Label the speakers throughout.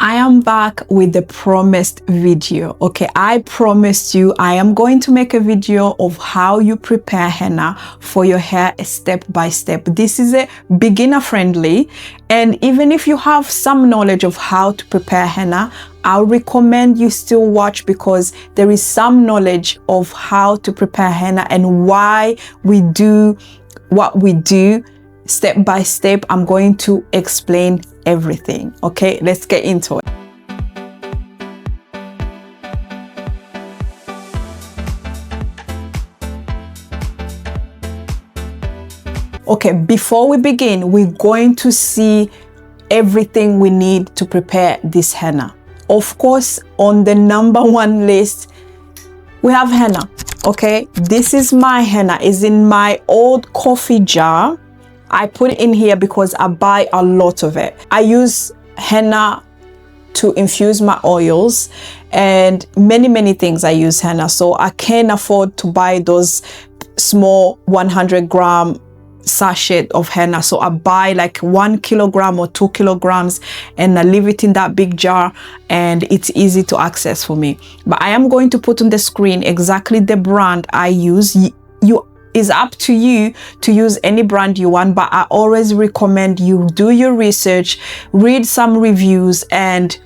Speaker 1: I am back with the promised video. Okay, I promised you I am going to make a video of how you prepare henna for your hair step by step. This is a beginner friendly, and even if you have some knowledge of how to prepare henna, I'll recommend you still watch, because there is some knowledge of how to prepare henna and why we do what we do step by step. I'm going to explain everything. Okay, let's get into it. Okay, before we begin, we're going to see everything we need to prepare this henna. Of course, on the number one list, we have henna. Okay, this is my henna. It's in my old coffee jar. I put it in here because I buy a lot of it. I use henna to infuse my oils and many things. I use henna, so I can't afford to buy those small 100-gram sachet of henna. So I buy like 1 kilogram or 2 kilograms and I leave it in that big jar, and it's easy to access for me. But I am going to put on the screen exactly the brand I use. It's up to you to use any brand you want, but I always recommend you do your research, read some reviews, and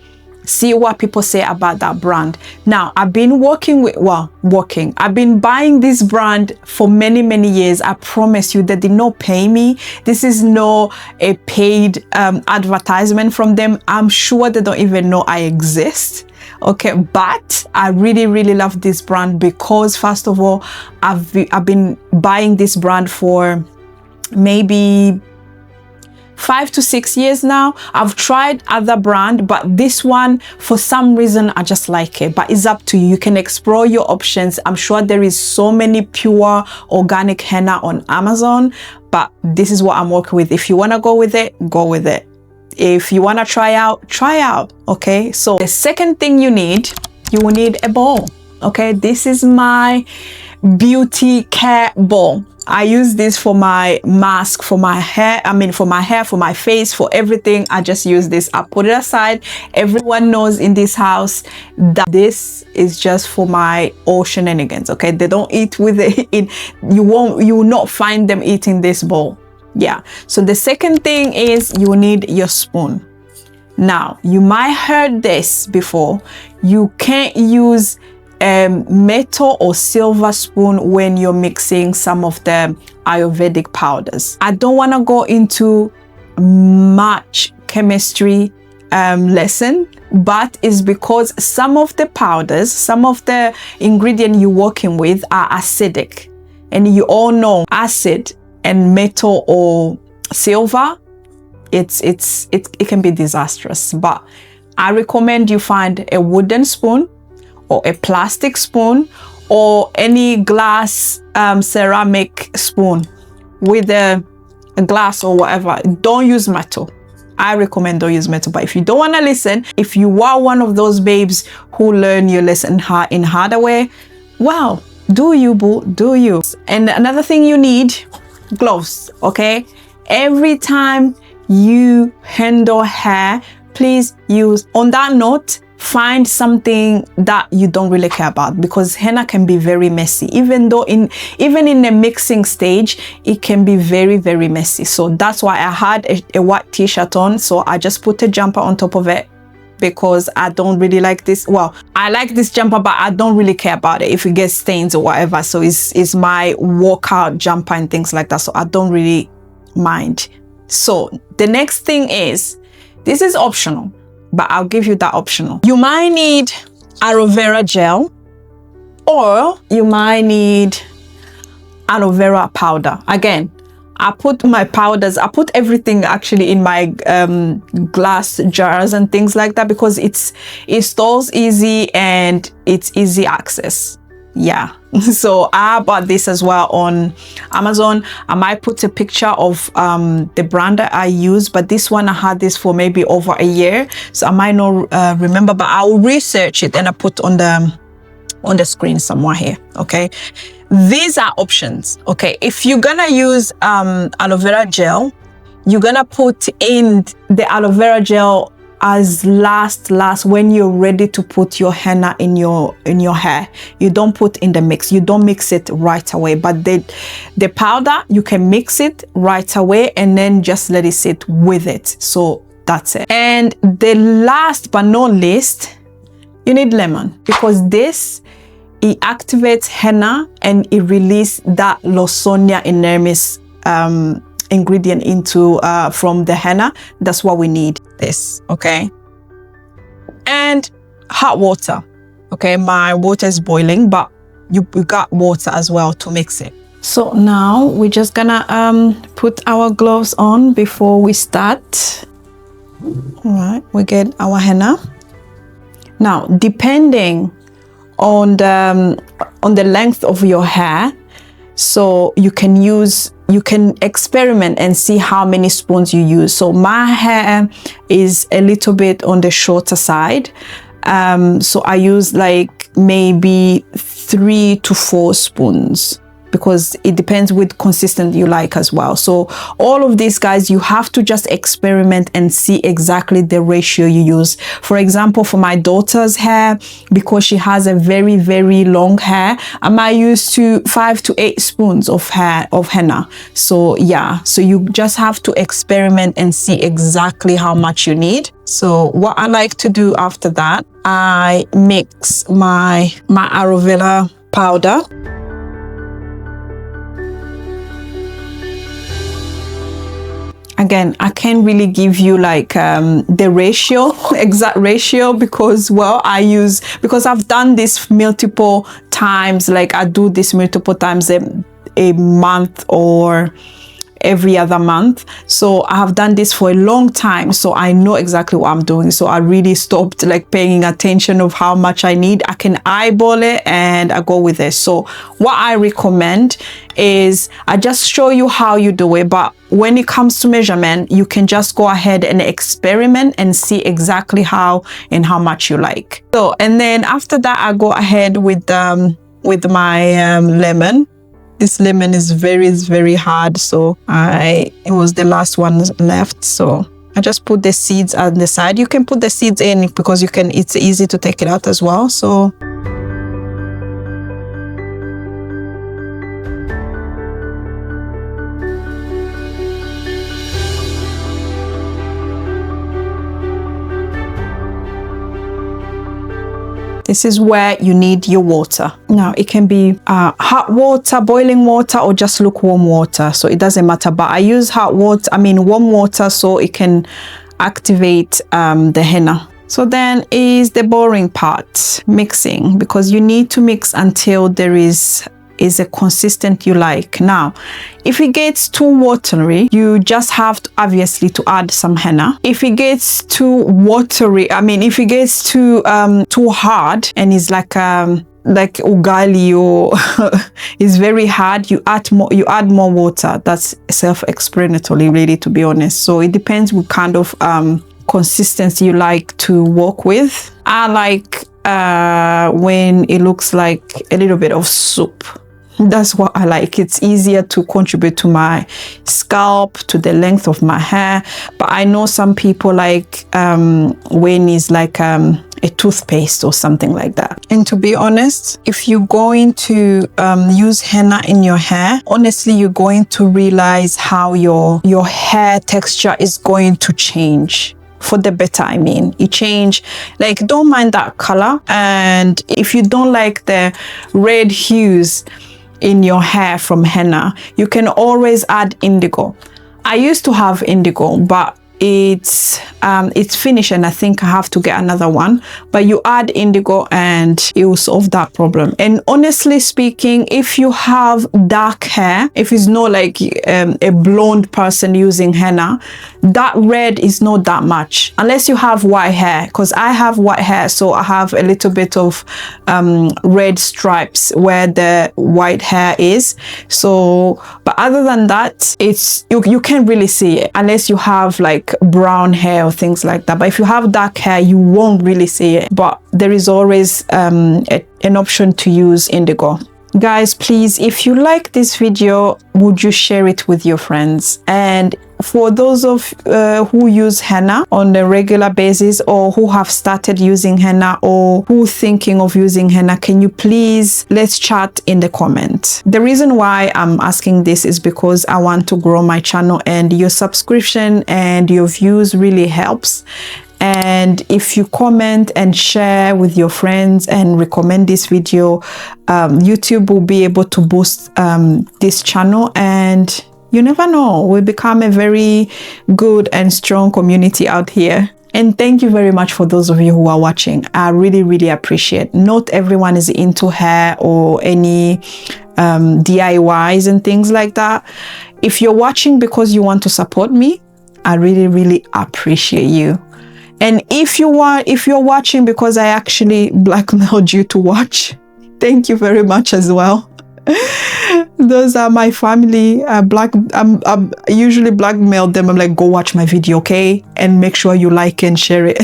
Speaker 1: see what people say about that brand. Now, I've been I've been buying this brand for many years. I promise you, they did not pay me. This is not a paid advertisement from them. I'm sure they don't even know I exist. Okay, but I really love this brand because, first of all, I've been buying this brand for maybe 5 to 6 years now. I've tried other brand, but this one, for some reason, I just like it. But it's up to you. You can explore your options. I'm sure there is so many pure organic henna on Amazon, but this is what I'm working with. If you want to go with it, go with it. If you want to try out. Okay, so the second thing you will need a bowl. Okay, this is my beauty care bowl. I use this for my mask, for my hair, for my face, for everything. I just use this. I put it aside. Everyone knows in this house that this is just for my shenanigans. Okay, they don't eat with it. You will not find them eating this bowl. Yeah, so the second thing is you need your spoon. Now, you might heard this before. You can't use metal or silver spoon when you're mixing some of the Ayurvedic powders. I don't want to go into much chemistry lesson, but it's because some of the powders, some of the ingredients you're working with are acidic, and you all know acid and metal or silver, it can be disastrous. But I recommend you find a wooden spoon or a plastic spoon or any glass ceramic spoon with a glass or whatever. Don't use metal. I recommend don't use metal. But if you don't want to listen, if you are one of those babes who learn your lesson in harder way, well, do you, boo, do you. And another thing you need, gloves. Okay, every time you handle hair, please use, on that note, find something that you don't really care about, because henna can be very messy. Even in the mixing stage, it can be very messy. So that's why I had a white t-shirt on, so I just put a jumper on top of it, because I don't really like this. Well, I like this jumper, but I don't really care about it if it gets stains or whatever. So it's my workout jumper and things like that, so I don't really mind. So the next thing is, this is optional, but I'll give you that optional. You might need aloe vera gel, or you might need aloe vera powder. Again, I put my powders, I put everything actually in my glass jars and things like that, because it stores easy and it's easy access. Yeah, so I bought this as well on Amazon. I might put a picture of the brand that I use, but this one I had this for maybe over a year, so I might not remember, but I'll research it and I put on the screen somewhere here. Okay, these are options. Okay, if you're gonna use aloe vera gel, you're gonna put in the aloe vera gel as last when you're ready to put your henna in your hair. You don't put in the mix, you don't mix it right away, but the powder you can mix it right away and then just let it sit with it. So that's it. And the last but not least, you need lemon, because this, it activates henna and it releases that Sonia inermis ingredient into from the henna. That's what we need. This, okay? And hot water. Okay, my water is boiling, but you got water as well to mix it. So now we're just gonna put our gloves on before we start. All right, we get our henna. Now, depending on the length of your hair, so you can experiment and see how many spoons you use. So my hair is a little bit on the shorter side, so I use like maybe 3 to 4 spoons, because it depends with consistent you like as well. So all of these, guys, you have to just experiment and see exactly the ratio you use. For example, for my daughter's hair, because she has a very, very long hair, I might use 5 to 8 spoons of henna. So yeah, so you just have to experiment and see exactly how much you need. So what I like to do after that, I mix my aloe vera powder. Again, I can't really give you like the ratio, exact ratio, because, well, because I've done this multiple times, like I do this multiple times a month or every other month. So I have done this for a long time, so I know exactly what I'm doing. So I really stopped like paying attention of how much I need. I can eyeball it and I go with it. So what I recommend is I just show you how you do it, but when it comes to measurement, you can just go ahead and experiment and see exactly how and how much you like. So, and then after that, I go ahead with my lemon. This lemon is very hard, so it was the last one left. So I just put the seeds on the side. You can put the seeds in because it's easy to take it out as well. So this is where you need your water. Now, it can be hot water, boiling water, or just lukewarm water. So it doesn't matter, but I use warm water, so it can activate the henna. So then is the boring part, mixing, because you need to mix until there is a consistent you like. Now, if it gets too watery, you just have to obviously to add some henna. If it gets too watery, if it gets too hard and it's like ugali or is very hard, you add more water. That's self-explanatory, really, to be honest. So it depends what kind of consistency you like to work with. I like when it looks like a little bit of soup. That's what I like. It's easier to contribute to my scalp, to the length of my hair. But I know some people like when it's like a toothpaste or something like that. And to be honest, if you're going to use henna in your hair, honestly, you're going to realize how your hair texture is going to change. For the better, it change. Like, don't mind that color. And if you don't like the red hues in your hair from henna, you can always add indigo. I used to have indigo, but it's finished and I think I have to get another one. But you add indigo and it will solve that problem. And honestly speaking, if you have dark hair, if it's not like a blonde person using henna, that red is not that much, unless you have white hair, because I have white hair, so I have a little bit of red stripes where the white hair is. So, but other than that, it's you can't really see it unless you have like brown hair or things like that. But if you have dark hair, you won't really see it. But there is always an option to use indigo. Guys, please, if you like this video, would you share it with your friends? And for those of who use henna on a regular basis, or who have started using henna, or who thinking of using henna, can you please let's chat in the comments. The reason why I'm asking this is because I want to grow my channel, and your subscription and your views really helps. And if you comment and share with your friends and recommend this video, YouTube will be able to boost this channel, and you never know, we'll become a very good and strong community out here. And thank you very much for those of you who are watching. I really, really appreciate. Not everyone is into hair or any DIYs and things like that. If you're watching because you want to support me, I really, really appreciate you. And if you're watching because I actually blackmailed you to watch, thank you very much as well. Those are my family. I usually blackmail them. I'm like, go watch my video, okay? And make sure you like and share it.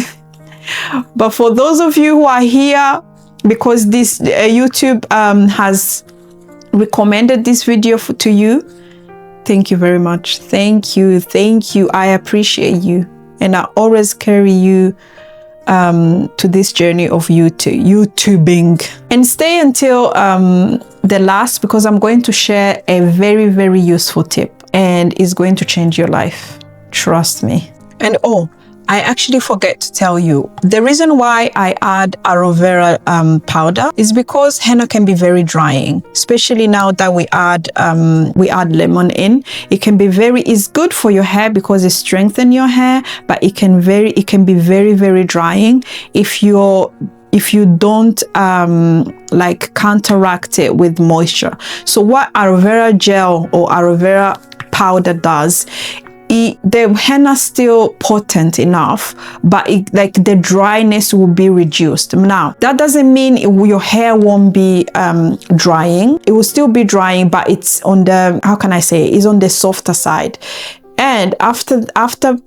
Speaker 1: But for those of you who are here because this YouTube has recommended this video to you, thank you very much. Thank you. I appreciate you. And I always carry you to this journey of YouTubing. And stay until the last, because I'm going to share a very, very useful tip, and it's going to change your life. Trust me. And oh, I actually forget to tell you, the reason why I add aloe vera powder is because henna can be very drying, especially now that we add lemon in. It can be it's good for your hair because it strengthens your hair, but it can be very, very drying if you don't like counteract it with moisture. So what aloe vera gel or aloe vera powder does, the henna still potent enough, but the dryness will be reduced. Now that doesn't mean your hair won't be drying. It will still be drying, but it's on the, how can I say, it's on the softer side. And after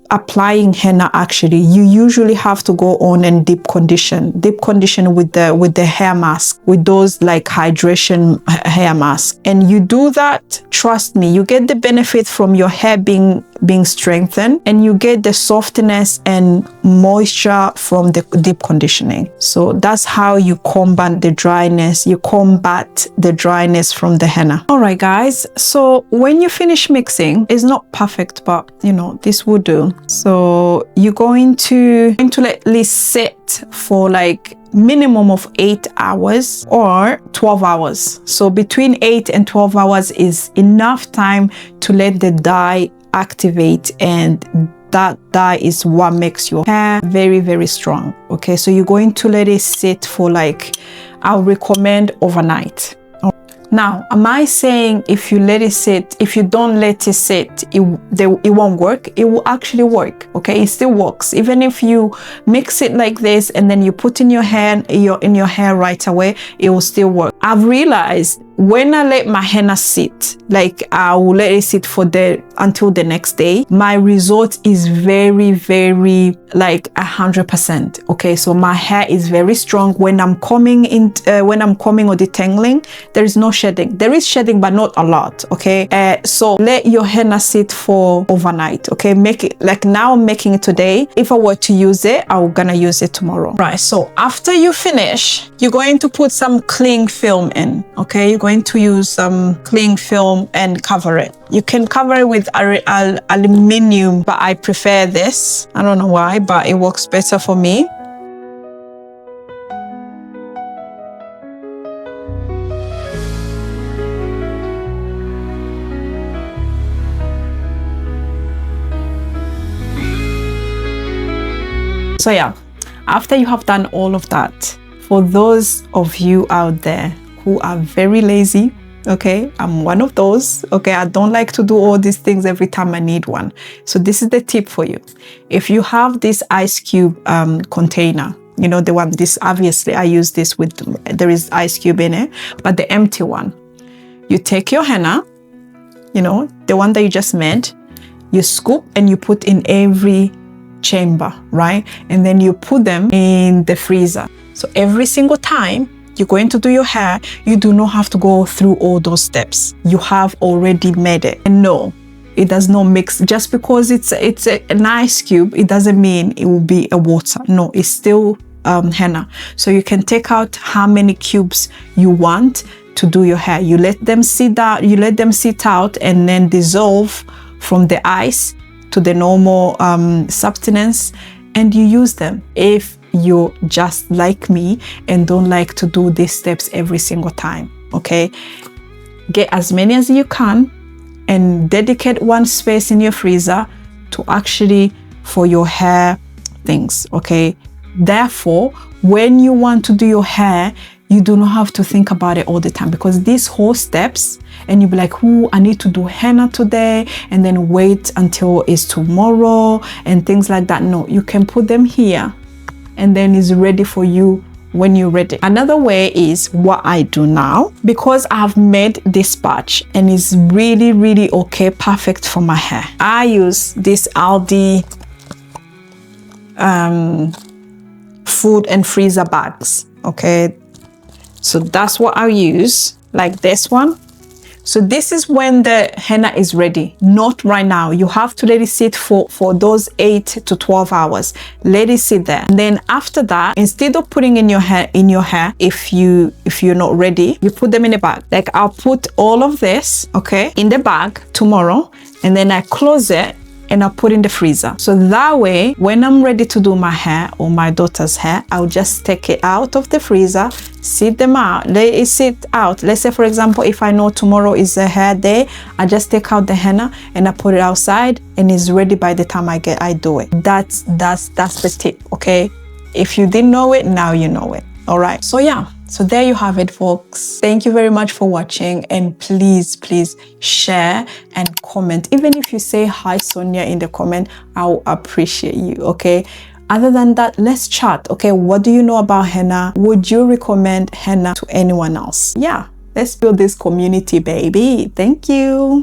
Speaker 1: applying henna, actually, you usually have to go on and deep condition with the hair mask, with those like hydration hair mask. And you do that, trust me, you get the benefit from your hair being strengthened, and you get the softness and moisture from the deep conditioning. So that's how you combat the dryness. You combat the dryness from the henna. All right, guys. So when you finish mixing, it's not perfect, but you know, this will do. So you're going to let this sit for like minimum of 8 hours or 12 hours. So between 8 and 12 hours is enough time to let the dye activate, and that dye is what makes your hair very, very strong. Okay, so you're going to let it sit for like, I'll recommend overnight. Now, am I saying if you let it sit, if you don't let it sit, it won't work? It will actually work, okay? It still works. Even if you mix it like this and then you put in your hair right away, it will still work. I've realized when I let my henna sit, like I will let it sit until the next day, my result is very, very like 100%. Okay, so my hair is very strong when I'm combing or detangling. There is no shedding. There is shedding, but not a lot. Okay, so let your henna sit for overnight. Okay, make it like now. I'm making it today. If I were to use it, I'm gonna use it tomorrow. Right. So after you finish, you're going to put some cling film in. Okay, you're going to use some cling film and cover it. You can cover it with aluminium, but I prefer this. I don't know why, but it works better for me. So yeah, after you have done all of that, for those of you out there who are very lazy, okay, I'm one of those. Okay, I don't like to do all these things every time I need one. So this is the tip for you. If you have this ice cube container, you know, the one, this obviously I use this with, there is ice cube in it, but the empty one, you take your henna, you know, the one that you just made, you scoop and you put in every chamber, right? And then you put them in the freezer. So every single time you're going to do your hair, you do not have to go through all those steps. You have already made it. And no, it does not mix. Just because it's an ice cube, it doesn't mean it will be a water. No, it's still henna. So you can take out how many cubes you want to do your hair. You let them sit out and then dissolve from the ice to the normal substance, and you use them. If you're just like me and don't like to do these steps every single time, okay, get as many as you can and dedicate one space in your freezer to actually for your hair things, okay? Therefore, when you want to do your hair, you do not have to think about it all the time, because these whole steps, and you'll be like, oh, I need to do henna today and then wait until it's tomorrow and things like that. No, you can put them here and then it's ready for you when you're ready. Another way is what I do now, because I've made this patch and it's really, really okay, perfect for my hair. I use this Aldi food and freezer bags, okay? So that's what I use, like this one. So this is when the henna is ready, not right now. You have to let it sit for those 8 to 12 hours. Let it sit there. And then after that, instead of putting in your hair, if you're not ready, you put them in a bag. Like I'll put all of this, okay, in the bag tomorrow, and then I close it and I put in the freezer. So that way, when I'm ready to do my hair or my daughter's hair, I'll just take it out of the freezer, sit them out, let it sit out. Let's say, for example, if I know tomorrow is a hair day, I just take out the henna and I put it outside and it's ready by the time I do it. That's the tip, okay? If you didn't know it, now you know it. All right. So yeah. So there you have it, folks. Thank you very much for watching, and please share and comment. Even if you say hi Sonia in the comment, I'll appreciate you, okay? Other than that, let's chat, okay? What do you know about henna? Would you recommend henna to anyone else? Yeah, let's build this community, baby. Thank you.